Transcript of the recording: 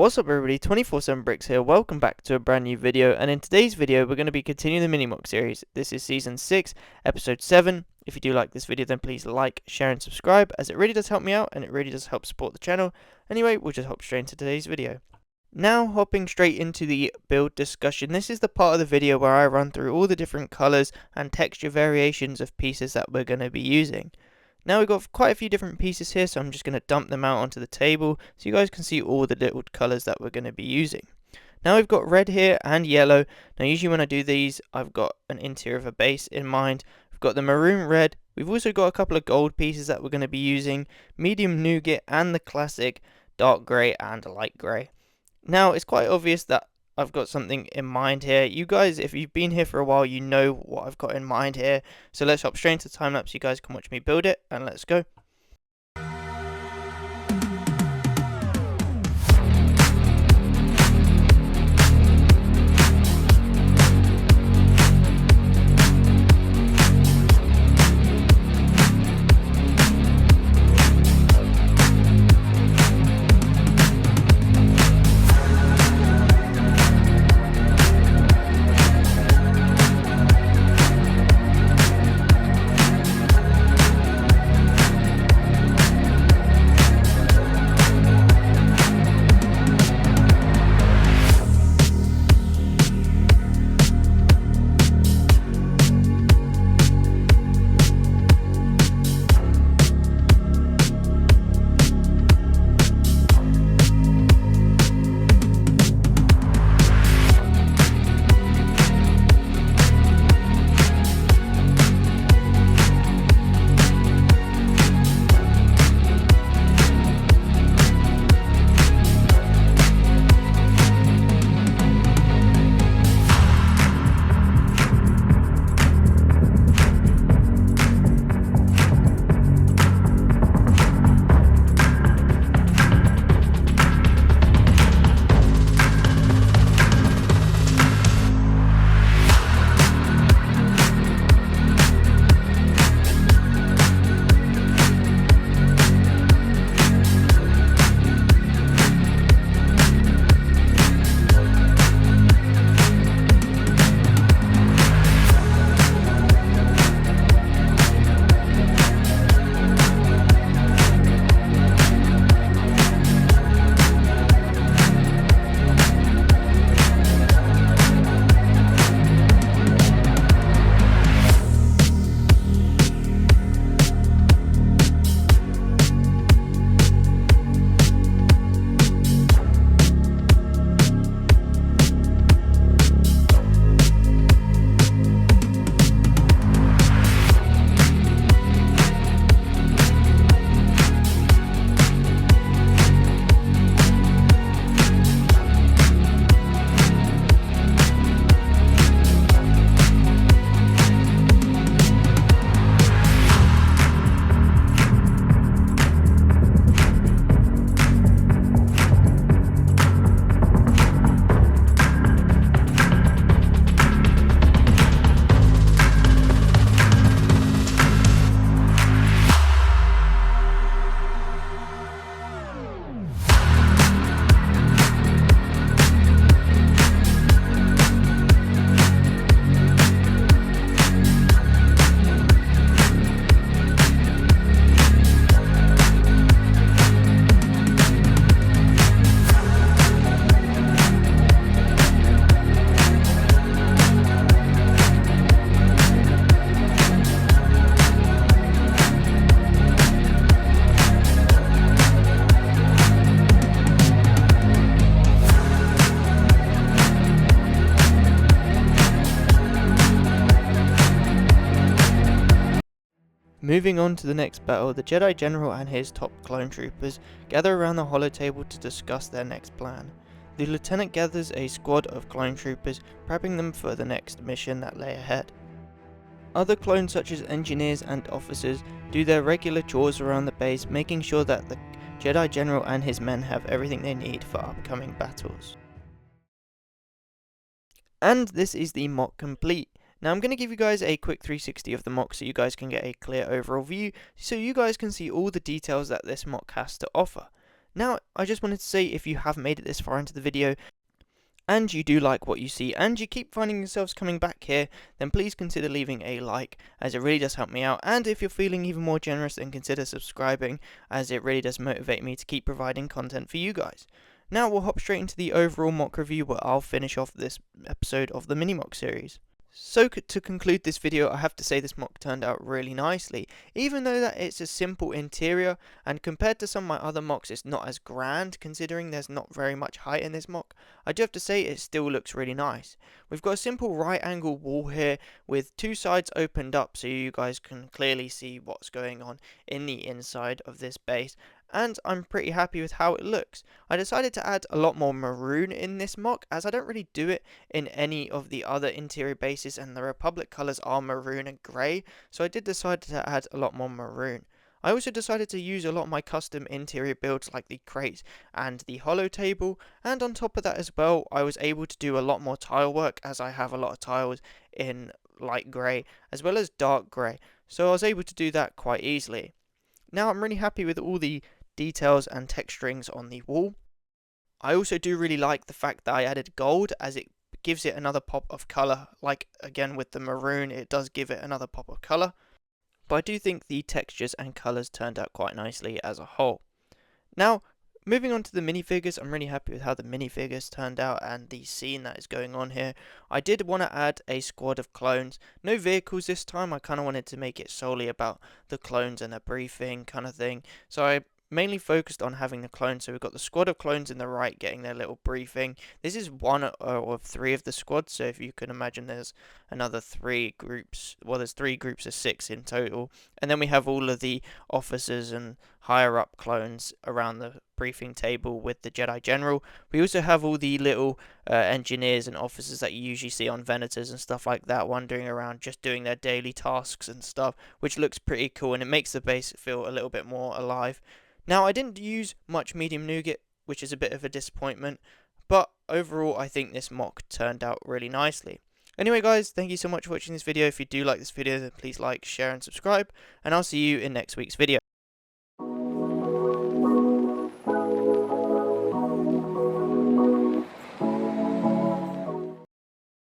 What's up everybody, 24/7 Bricks here, welcome back to a brand new video, and in today's video we're going to be continuing the Mini Moc series. This is season 6, episode 7. If you do like this video then please like, share and subscribe, as it really does help me out and it really does help support the channel. Anyway, we'll just hop straight into today's video. Now hopping straight into the build discussion, this is the part of the video where I run through all the different colours and texture variations of pieces that we're going to be using. Now we've got quite a few different pieces here, so I'm just going to dump them out onto the table so you guys can see all the little colours that we're going to be using. Now we've got red here and yellow. Now usually when I do these, I've got an interior of a base in mind. We've got the maroon red. We've also got a couple of gold pieces that we're going to be using, medium nougat and the classic dark grey and light grey. Now it's quite obvious that I've got something in mind here. You guys, if you've been here for a while, you know what I've got in mind here. So let's hop straight into the time lapse. You guys can watch me build it, and let's go. Moving on to the next battle, the Jedi General and his top clone troopers gather around the holo table to discuss their next plan. The Lieutenant gathers a squad of clone troopers, prepping them for the next mission that lay ahead. Other clones such as engineers and officers do their regular chores around the base, making sure that the Jedi General and his men have everything they need for upcoming battles. And this is the mock complete. Now I'm going to give you guys a quick 360 of the mock so you guys can get a clear overall view, so you guys can see all the details that this mock has to offer. Now, I just wanted to say, if you have made it this far into the video, and you do like what you see, and you keep finding yourselves coming back here, then please consider leaving a like, as it really does help me out. And if you're feeling even more generous, then consider subscribing, as it really does motivate me to keep providing content for you guys. Now we'll hop straight into the overall mock review, where I'll finish off this episode of the Mini Moc series. So to conclude this video, I have to say this mock turned out really nicely. Even though that it's a simple interior, and compared to some of my other mocks it's not as grand, considering there's not very much height in this mock, I do have to say it still looks really nice. We've got a simple right angle wall here with two sides opened up so you guys can clearly see what's going on in the inside of this base, and I'm pretty happy with how it looks. I decided to add a lot more maroon in this mock, as I don't really do it in any of the other interior bases, and the Republic colours are maroon and grey, so I did decide to add a lot more maroon. I also decided to use a lot of my custom interior builds like the crate and the hollow table, and on top of that as well, I was able to do a lot more tile work, as I have a lot of tiles in light grey as well as dark grey, so I was able to do that quite easily. Now I'm really happy with all the details and texturings on the wall. I also do really like the fact that I added gold, as it gives it another pop of colour. Like again with the maroon, it does give it another pop of colour, but I do think the textures and colours turned out quite nicely as a whole. Now, moving on to the minifigures, I'm really happy with how the minifigures turned out and the scene that is going on here. I did want to add a squad of clones. No vehicles this time. I kind of wanted to make it solely about the clones and a briefing kind of thing. So I mainly focused on having the clones. So we've got the squad of clones in the right getting their little briefing. This is one of three of the squads, so if you can imagine, there's another three groups. Well, there's three groups of 6 in total, and then we have all of the officers and higher up clones around the briefing table with the Jedi General. We also have all the little engineers and officers that you usually see on Venators and stuff like that, wandering around just doing their daily tasks and stuff, which looks pretty cool, and it makes the base feel a little bit more alive. Now, I didn't use much medium nougat, which is a bit of a disappointment, but overall I think this mock turned out really nicely. Anyway guys, thank you so much for watching this video. If you do like this video, then please like, share and subscribe, and I'll see you in next week's video.